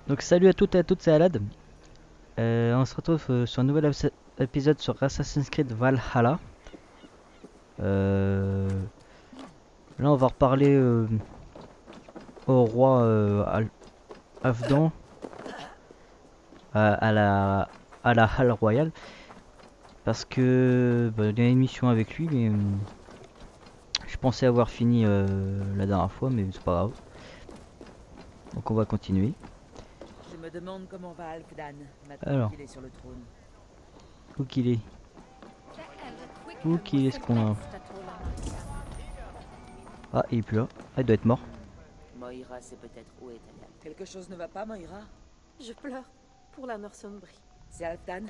Donc salut à toutes et à toutes, c'est Alad. On se retrouve sur un nouvel épisode sur Assassin's Creed Valhalla. Euh, Là on va reparler au roi Afghan à la Halle Royale. Parce que il y a une mission avec lui, mais je pensais avoir fini la dernière fois, mais c'est pas grave. Donc on va continuer. Je me demande comment va Halfdan, maintenant Alors, qu'il est sur le trône. où qu'il est? Où qu'il est ce qu'on a? Ah, il est plus là. Ah, il doit être mort. Moira sait peut-être où est Talia. Quelque chose ne va pas, Moira? Je pleure pour la Northumbrie. C'est Halfdan?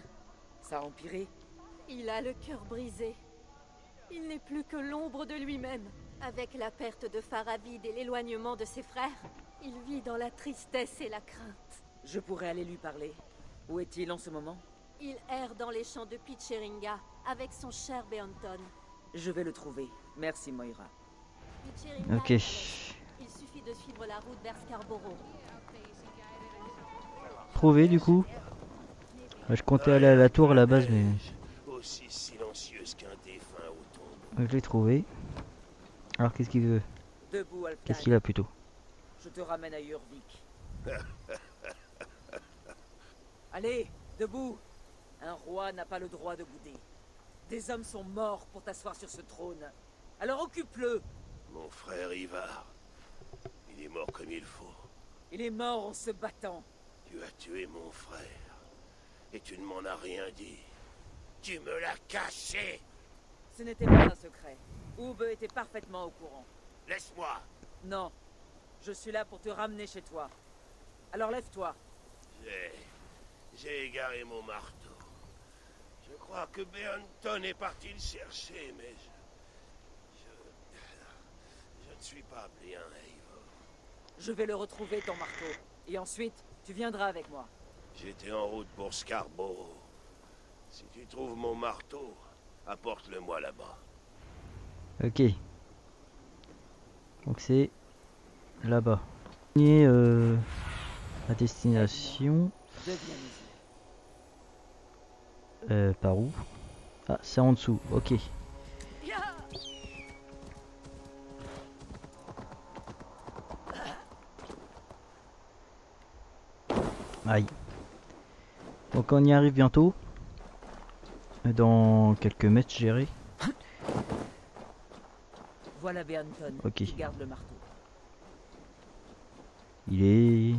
Ça a empiré? Il a le cœur brisé. Il n'est plus que l'ombre de lui-même. Avec la perte de Faravid et l'éloignement de ses frères, il vit dans la tristesse et la crainte. Je pourrais aller lui parler. Où est-il en ce moment? Il erre dans les champs de Pitcheringa avec son cher Beonton. Je vais le trouver. Merci, Moira. Pitcheringa Ok. est à l'est. Il suffit de suivre la route vers Scarborough. Trouvé du coup. Je comptais aller à la tour à la base, mais Aussi silencieuse qu'un défunt au tombeau. je l'ai trouvé. Alors qu'est-ce qu'il veut? Debout, Qu'est-ce Halfdan. qu'il a plutôt? Je te ramène à Urvik. Allez, debout! Un roi n'a pas le droit de bouder. Des hommes sont morts pour t'asseoir sur ce trône. Alors occupe-le! Mon frère Ivar, il est mort comme il faut. Il est mort en se battant. Tu as tué mon frère. Et tu ne m'en as rien dit. Tu me l'as caché. Ce n'était pas un secret. Oube était parfaitement au courant. Laisse-moi. Non, je suis là pour te ramener chez toi. Alors lève-toi. J'ai égaré mon marteau. Je crois que Beonton est parti le chercher, mais je ne suis pas bien, Eivor. Je vais le retrouver, ton marteau. Et ensuite, tu viendras avec moi. J'étais en route pour Scarborough. Si tu trouves mon marteau, apporte-le-moi là-bas. Ok. Donc c'est là-bas. Et la destination. Deviens mes yeux. Par où? Ah, c'est en dessous. Ok. Aïe. Donc on y arrive bientôt. Dans quelques mètres, gérés. Voilà Beonton, Ok. qui garde le marteau. Il est...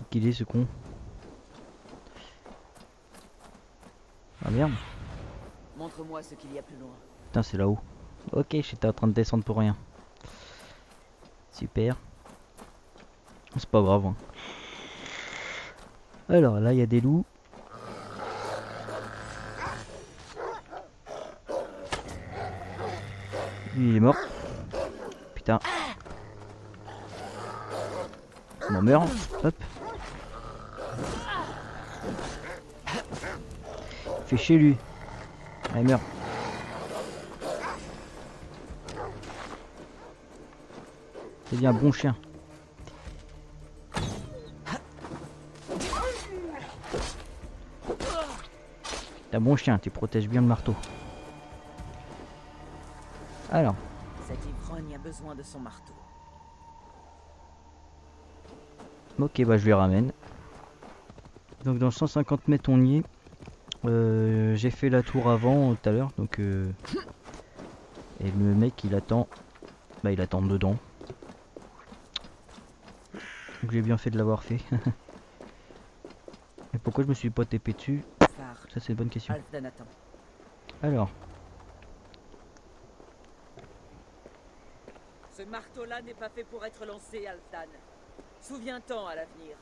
Qu'il est ce con? Ah merde. Montre-moi ce qu'il y a plus loin. Putain, c'est là-haut. Ok, j'étais en train de descendre pour rien. Super. C'est pas grave, hein. Alors là, il y a des loups. Lui, il est mort. Putain. On en meurt. Hop. Fait chez lui. Allez, meurt. C'est bien un bon chien. T'es un bon chien, tu protèges bien le marteau. Alors, Cet ivrogne a besoin de son marteau. ok, bah je lui ramène. Donc dans 150 mètres on y est. J'ai fait la tour avant tout à l'heure, donc et le mec il attend. Bah il attend dedans. Donc j'ai bien fait de l'avoir fait. Et pourquoi je me suis pas TP dessus? Phare. Ça c'est une bonne question. Halfdan attend. Alors, Ce marteau-là n'est pas fait pour être lancé, Halfdan. Souviens-t'en à l'avenir.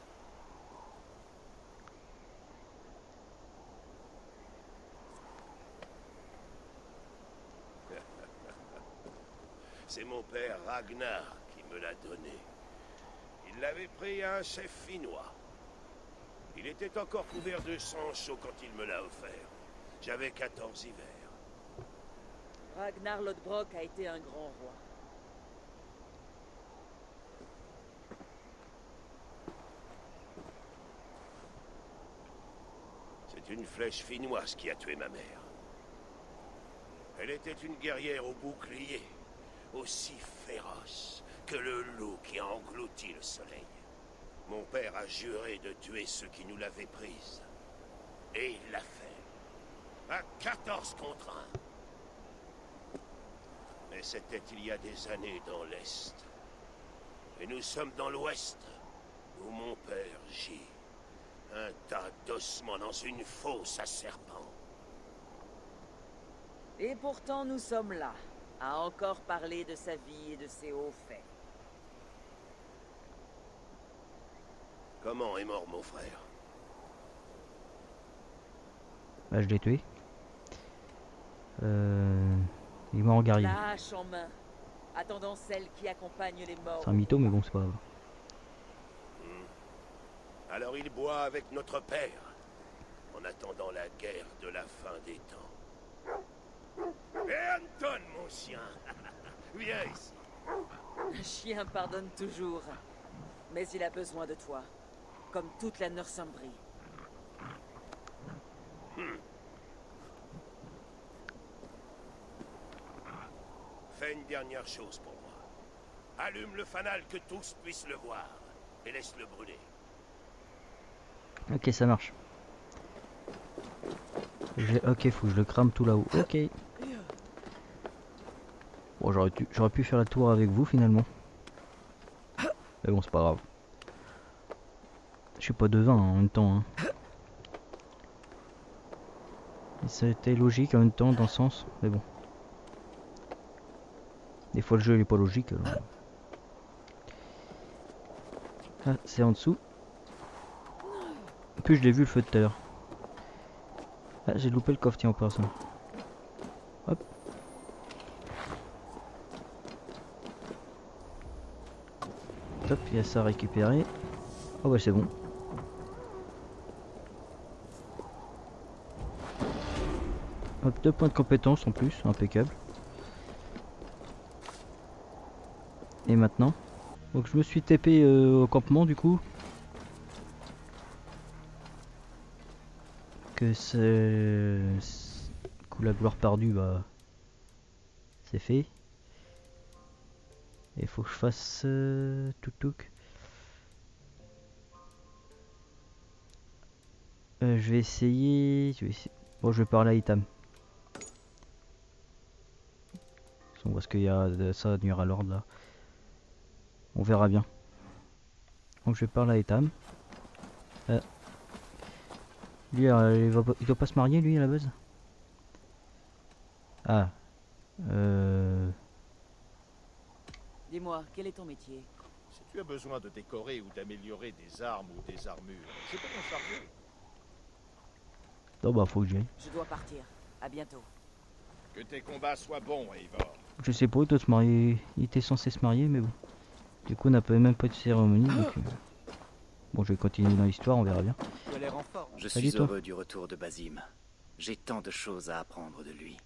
C'est mon père Ragnar qui me l'a donné. Il l'avait pris à un chef finnois. Il était encore couvert de sang chaud quand il me l'a offert. J'avais 14 hivers. Ragnar Lodbrok a été un grand roi. C'est une flèche finnoise qui a tué ma mère. Elle était une guerrière au bouclier, aussi féroce que le loup qui a englouti le soleil. Mon père a juré de tuer ceux qui nous l'avaient prise. Et il l'a fait. À 14 contre 1. Mais c'était il y a des années dans l'Est. Et nous sommes dans l'Ouest, où mon père gît. Un tas d'ossements dans une fosse à serpents. Et pourtant, nous sommes là, à encore parler de sa vie et de ses hauts faits. Comment est mort mon frère? Bah, je l'ai tué. Il est mort en guerrier. La hache en main, attendant celle qui accompagne les morts. C'est un mytho, mais bon, c'est pas grave. Alors il boit avec notre père, en attendant la guerre de la fin des temps. Et Anton, mon chien, viens ici. Un chien pardonne toujours, mais il a besoin de toi, comme toute la Northumbrie. Fais une dernière chose pour moi. Allume le fanal que tous puissent le voir, et laisse-le brûler. Ok, ça marche. Ok, faut que je le crame tout là-haut. Ok. Bon, j'aurais pu faire la tour avec vous finalement. Mais bon, c'est pas grave. Je suis pas devin en même temps. Hein. Et ça a été logique en même temps dans le sens. Mais bon. Des fois le jeu il est pas logique. Alors. Ah, c'est en dessous. En plus je l'ai vu le feu de tout à l'heure. Ah, j'ai loupé le coffre, tiens, en personne. Hop. Top, il y a ça à récupérer. Oh ouais, c'est bon. Hop, 2 points de compétence en plus, impeccable. Et maintenant, donc je me suis TP au campement du coup. Que c'est coup la gloire perdue, bah c'est fait. Et faut que je fasse toutouk. Je vais essayer. Bon, je vais parler à Itam. On voit ce qu'il y a de ça à nuire à l'ordre là. On verra bien. Donc je vais parler à Itam. Lui, il doit pas se marier lui à la base. Ah. Dis-moi, quel est ton métier? Si tu as besoin de décorer ou d'améliorer des armes ou des armures, je peux t'en charger. Non bah faut que j'y aille. Je dois partir. À bientôt. Que tes combats soient bons, Eivor. Je sais pas, il doit se marier. Il était censé se marier mais bon. Du coup on n'a même pas de cérémonie donc... Bon, je vais continuer dans l'histoire, on verra bien. Je Salut, suis toi. heureux du retour de Basim. J'ai tant de choses à apprendre de lui.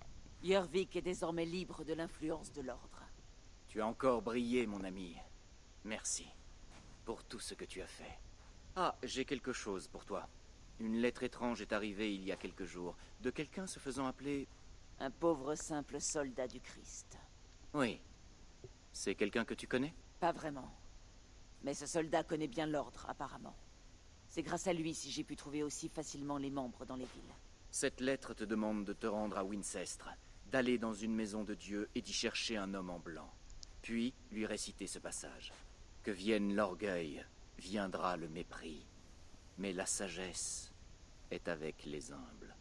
Jorvik est désormais libre de l'influence de l'ordre. Tu as encore brillé, mon ami. Merci pour tout ce que tu as fait. Ah, j'ai quelque chose pour toi. Une lettre étrange est arrivée il y a quelques jours, de quelqu'un se faisant appeler... Un pauvre simple soldat du Christ. Oui. C'est quelqu'un que tu connais? Pas vraiment. Mais ce soldat connaît bien l'ordre, apparemment. C'est grâce à lui si j'ai pu trouver aussi facilement les membres dans les villes. Cette lettre te demande de te rendre à Wincestre, d'aller dans une maison de Dieu et d'y chercher un homme en blanc. Puis lui réciter ce passage. Que vienne l'orgueil, viendra le mépris. Mais la sagesse est avec les humbles.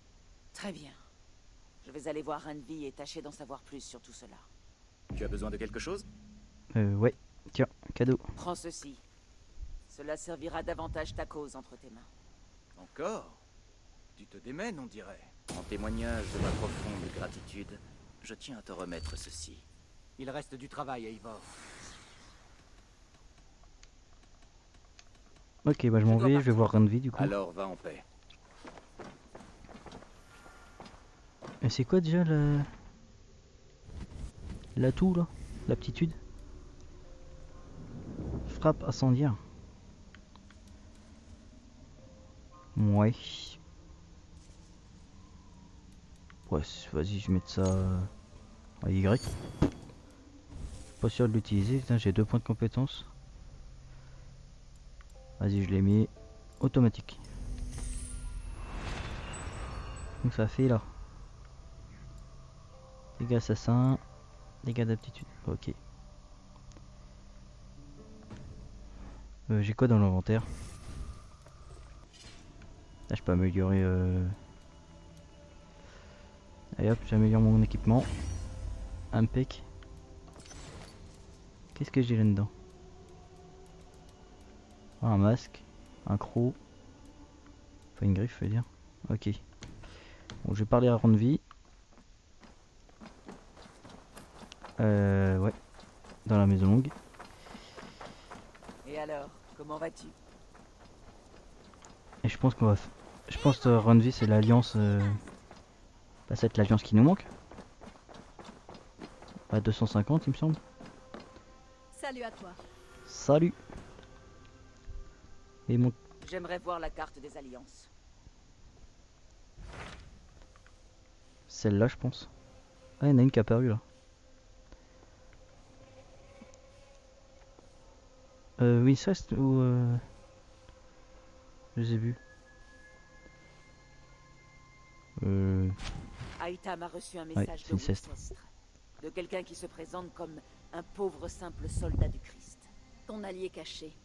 Très bien. Je vais aller voir Randvi et tâcher d'en savoir plus sur tout cela. Tu as besoin de quelque chose? Ouais. Tiens, cadeau. Prends ceci. Cela servira davantage ta cause entre tes mains. Encore? Tu te démènes, on dirait. En témoignage de ma profonde gratitude, je tiens à te remettre ceci. Il reste du travail, Eivor. Ok, bah je m'en vais, je vais voir Randvi du coup. Alors va en paix. Et c'est quoi déjà l'atout là? L'aptitude? Frappe incendiaire. Ouais. Ouais, vas-y, je vais mettre ça à Y. Pas sûr de l'utiliser. Putain, j'ai 2 points de compétence. Vas-y, je l'ai mis automatique. Donc ça fait là. Dégâts assassin. Dégâts d'aptitude. Ok. J'ai quoi dans l'inventaire? Là, je peux améliorer. Allez hop, j'améliore mon équipement. Impec. Qu'est-ce que j'ai là-dedans? Un masque, un croc. Enfin, une griffe, je veux dire. Ok. Bon, je vais parler à Randvi. Ouais. Dans la maison longue. Et alors, comment vas-tu? Et je pense qu'on va. Je pense que Randvi, c'est l'alliance. Bah, c'est l'alliance qui nous manque. À 250, il me semble. Salut à toi. Salut. Et mon. J'aimerais voir la carte des alliances. Celle-là, je pense. Ah, il y en a une qui a apparu là. Winchester ou. Je les ai vus. Aitam a reçu un message de Winchester. Winchester. De quelqu'un qui se présente comme un pauvre simple soldat du Christ. Ton allié caché.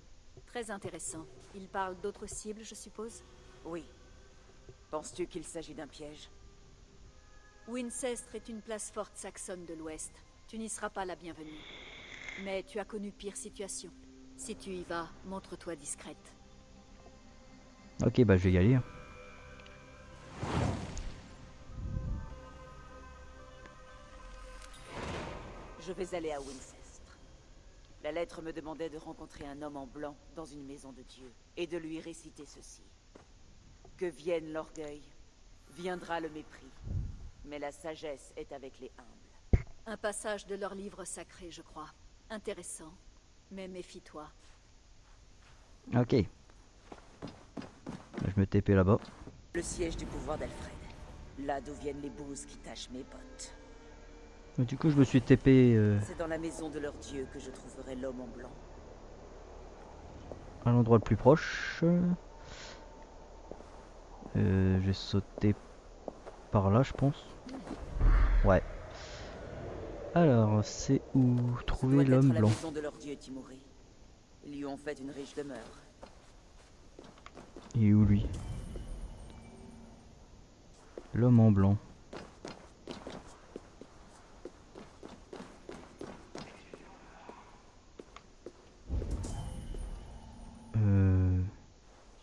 Très intéressant. Il parle d'autres cibles, je suppose? Oui. Penses-tu qu'il s'agit d'un piège? Winchester est une place forte saxonne de l'Ouest. Tu n'y seras pas la bienvenue. Mais tu as connu pire situation. Si tu y vas, montre-toi discrète. Ok, bah je vais y aller. Je vais aller à Winchester. La lettre me demandait de rencontrer un homme en blanc dans une maison de Dieu et de lui réciter ceci. Que vienne l'orgueil, viendra le mépris, mais la sagesse est avec les humbles. Un passage de leur livre sacré, je crois. Intéressant. Mais méfie-toi. Ok. Je me TP là-bas. Le siège du pouvoir d'Alfred. Là d'où viennent les bouses qui tachent mes bottes. Du coup, je me suis TP C'est dans la maison de leur dieu que je trouverai l'homme en blanc. à l'endroit le plus proche. Je vais sauter par là, je pense. Ouais. Alors, c'est où trouver l'homme blanc? La maison de leur dieu Timoré. Ils lui ont fait une riche demeure. Il est où lui? L'homme en blanc.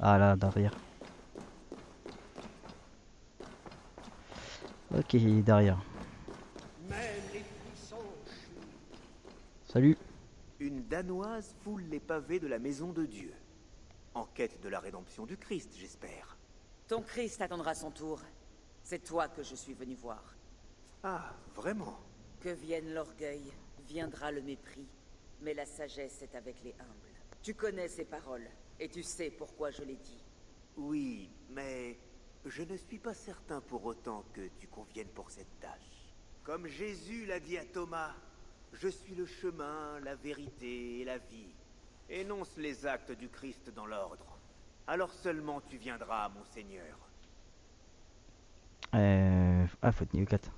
Ah là, derrière. Ok, derrière. Salut. Une Danoise foule les pavés de la maison de Dieu. En quête de la rédemption du Christ, j'espère. Ton Christ attendra son tour. C'est toi que je suis venu voir. Ah, vraiment? Que vienne l'orgueil, viendra le mépris, mais la sagesse est avec les humbles. Tu connais ces paroles, et tu sais pourquoi je les dis. Oui, mais je ne suis pas certain pour autant que tu conviennes pour cette tâche. Comme Jésus l'a dit à Thomas, je suis le chemin, la vérité et la vie. Énonce les actes du Christ dans l'ordre. Alors seulement tu viendras, mon Seigneur. Ah, faut être niveau 4.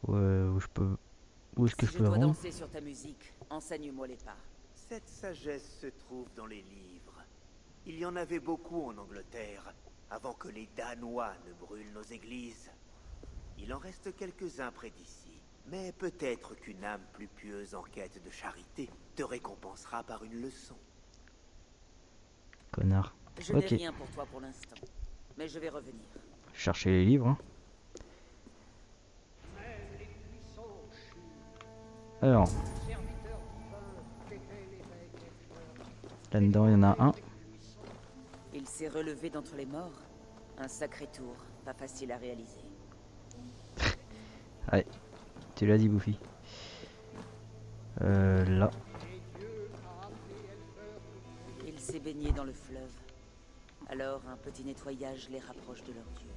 Où je peux... Où est-ce que Si je je peux dois rendre? danser sur ta musique, enseigne-moi les pas. Cette sagesse se trouve dans les livres. Il y en avait beaucoup en Angleterre, avant que les Danois ne brûlent nos églises. Il en reste quelques-uns près d'ici. Mais peut-être qu'une âme plus pieuse en quête de charité te récompensera par une leçon. Connard. Je Ok. n'ai rien pour toi pour l'instant, mais je vais revenir. Chercher les livres. Hein. Alors. Là-dedans, il y en a un. Il s'est relevé d'entre les morts. Un sacré tour, pas facile à réaliser. Ouais. Tu l'as dit, Bouffi. Là. Il s'est baigné dans le fleuve. Alors un petit nettoyage les rapproche de leur dieu.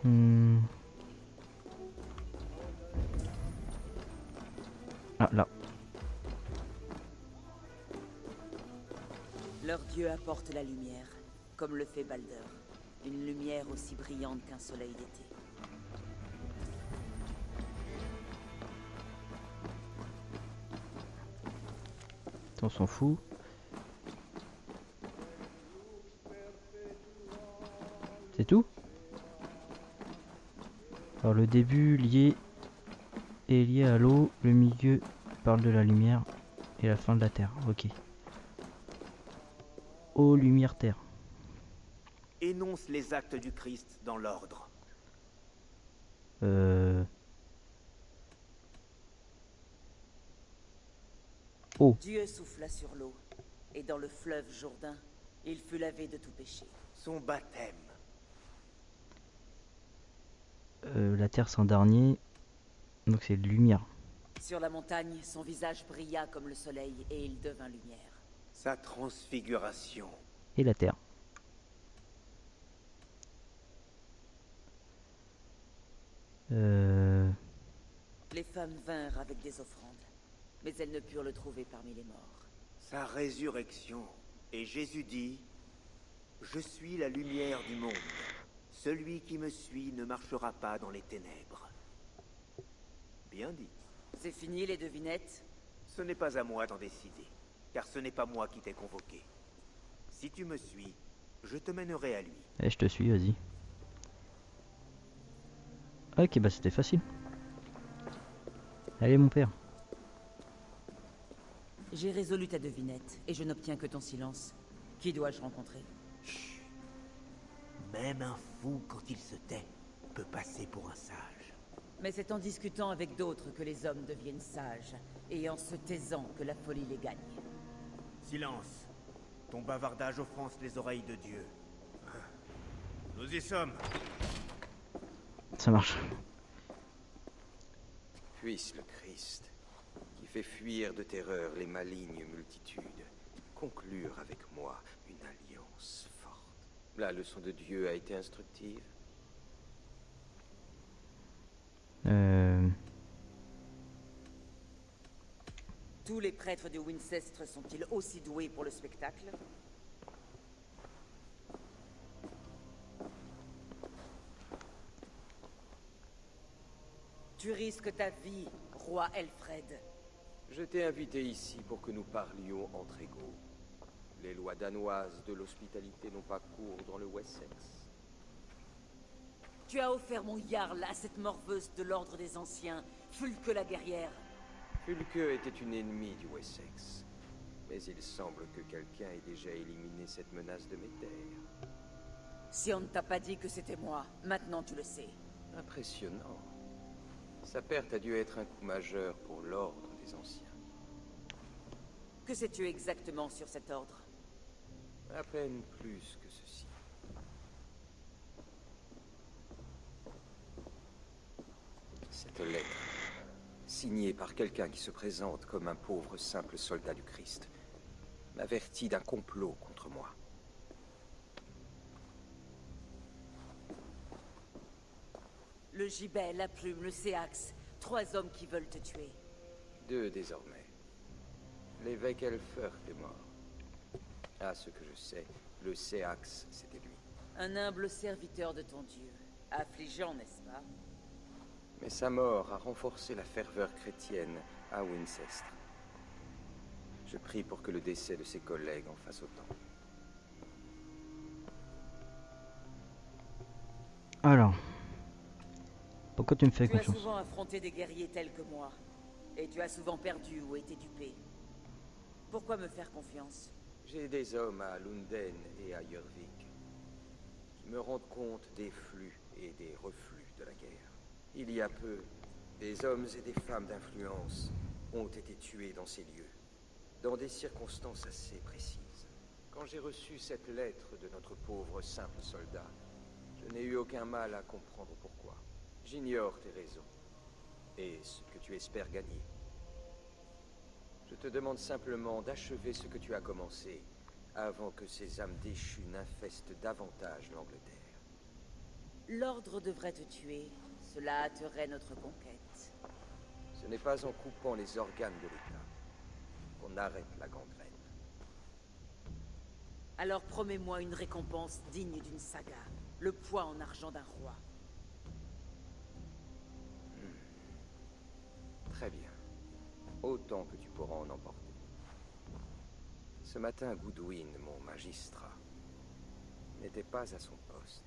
Hmm. Ah là. Leur dieu apporte la lumière, comme le fait Balder. Une lumière aussi brillante qu'un soleil d'été. On s'en fout. C'est tout? Alors le début est lié à l'eau, le milieu parle de la lumière et la fin de la terre. Ok. Eau, lumière, terre. Énonce les actes du Christ dans l'ordre. Oh. Dieu souffla sur l'eau, et dans le fleuve Jourdain, il fut lavé de tout péché. Son baptême. La terre sans dernier. Donc c'est lumière. Sur la montagne, son visage brilla comme le soleil, et il devint lumière. Sa transfiguration. Et la terre. Les femmes vinrent avec des offrandes, mais elles ne purent le trouver parmi les morts. Sa résurrection. Et Jésus dit, « Je suis la lumière du monde. Celui qui me suit ne marchera pas dans les ténèbres. » Bien dit. C'est fini les devinettes? Ce n'est pas à moi d'en décider, car ce n'est pas moi qui t'ai convoqué. Si tu me suis, je te mènerai à lui. Eh, je te suis, vas-y. Ok, bah c'était facile. Allez mon père. J'ai résolu ta devinette, et je n'obtiens que ton silence. Qui dois-je rencontrer? Chut. Même un fou, quand il se tait, peut passer pour un sage. Mais c'est en discutant avec d'autres que les hommes deviennent sages, et en se taisant que la folie les gagne. Silence. Ton bavardage offense les oreilles de Dieu. Nous y sommes. Ça marche. Puisse le Christ, qui fait fuir de terreur les malignes multitudes, conclure avec moi une alliance forte. La leçon de Dieu a été instructive. Tous les prêtres de Wincestre sont-ils aussi doués pour le spectacle? Tu risques ta vie, roi Elfred. Je t'ai invité ici pour que nous parlions entre égaux. Les lois danoises de l'hospitalité n'ont pas cours dans le Wessex. Tu as offert mon Jarl à cette morveuse de l'ordre des anciens, Fulke la guerrière. Fulke était une ennemie du Wessex. Mais il semble que quelqu'un ait déjà éliminé cette menace de mes terres. Si on ne t'a pas dit que c'était moi, maintenant tu le sais. Impressionnant. Sa perte a dû être un coup majeur pour l'ordre des anciens. Que sais-tu exactement sur cet ordre? À peine plus que ceci. Cette lettre, signée par quelqu'un qui se présente comme un pauvre simple soldat du Christ, m'avertit d'un complot contre moi. Le gibet, la plume, le séax, 3 hommes qui veulent te tuer. 2 désormais. L'évêque Elfert est mort. À ce que je sais, le séax, c'était lui. Un humble serviteur de ton Dieu. Affligeant, n'est-ce pas? Mais sa mort a renforcé la ferveur chrétienne à Wincestre. Je prie pour que le décès de ses collègues en fasse autant. Alors. Pourquoi tu me fais Tu as confiance? souvent affronté des guerriers tels que moi. Et tu as souvent perdu ou été dupé. Pourquoi me faire confiance? J'ai des hommes à Lunden et à Jörvik qui me rendent compte des flux et des reflux de la guerre. Il y a peu, des hommes et des femmes d'influence ont été tués dans ces lieux, dans des circonstances assez précises. Quand j'ai reçu cette lettre de notre pauvre simple soldat, je n'ai eu aucun mal à comprendre pourquoi. J'ignore tes raisons et ce que tu espères gagner. Je te demande simplement d'achever ce que tu as commencé avant que ces âmes déchues n'infestent davantage l'Angleterre. L'ordre devrait te tuer. Cela hâterait notre conquête. Ce n'est pas en coupant les organes de l'État qu'on arrête la gangrène. Alors promets-moi une récompense digne d'une saga. Le poids en argent d'un roi. Très bien. Autant que tu pourras en emporter. Ce matin, Goodwin, mon magistrat, n'était pas à son poste.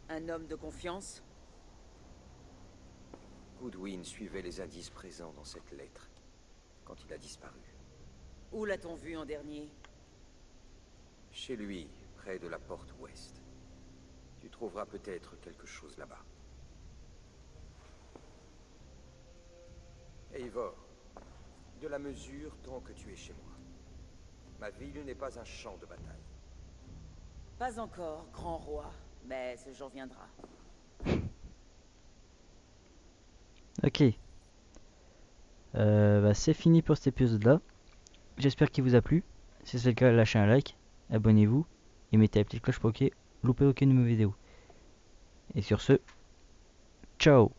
Un homme de confiance? Goodwin suivait les indices présents dans cette lettre quand il a disparu. Où l'a-t-on vu en dernier? Chez lui, près de la porte ouest. Tu trouveras peut-être quelque chose là-bas. Eivor, de la mesure tant que tu es chez moi. Ma ville n'est pas un champ de bataille. Pas encore, grand roi, mais ce jour viendra. Ok. Bah, c'est fini pour cet épisode-là. J'espère qu'il vous a plu. Si c'est le cas, lâchez un like, abonnez-vous et mettez la petite cloche pour que louper aucune de mes vidéos. Et sur ce, ciao!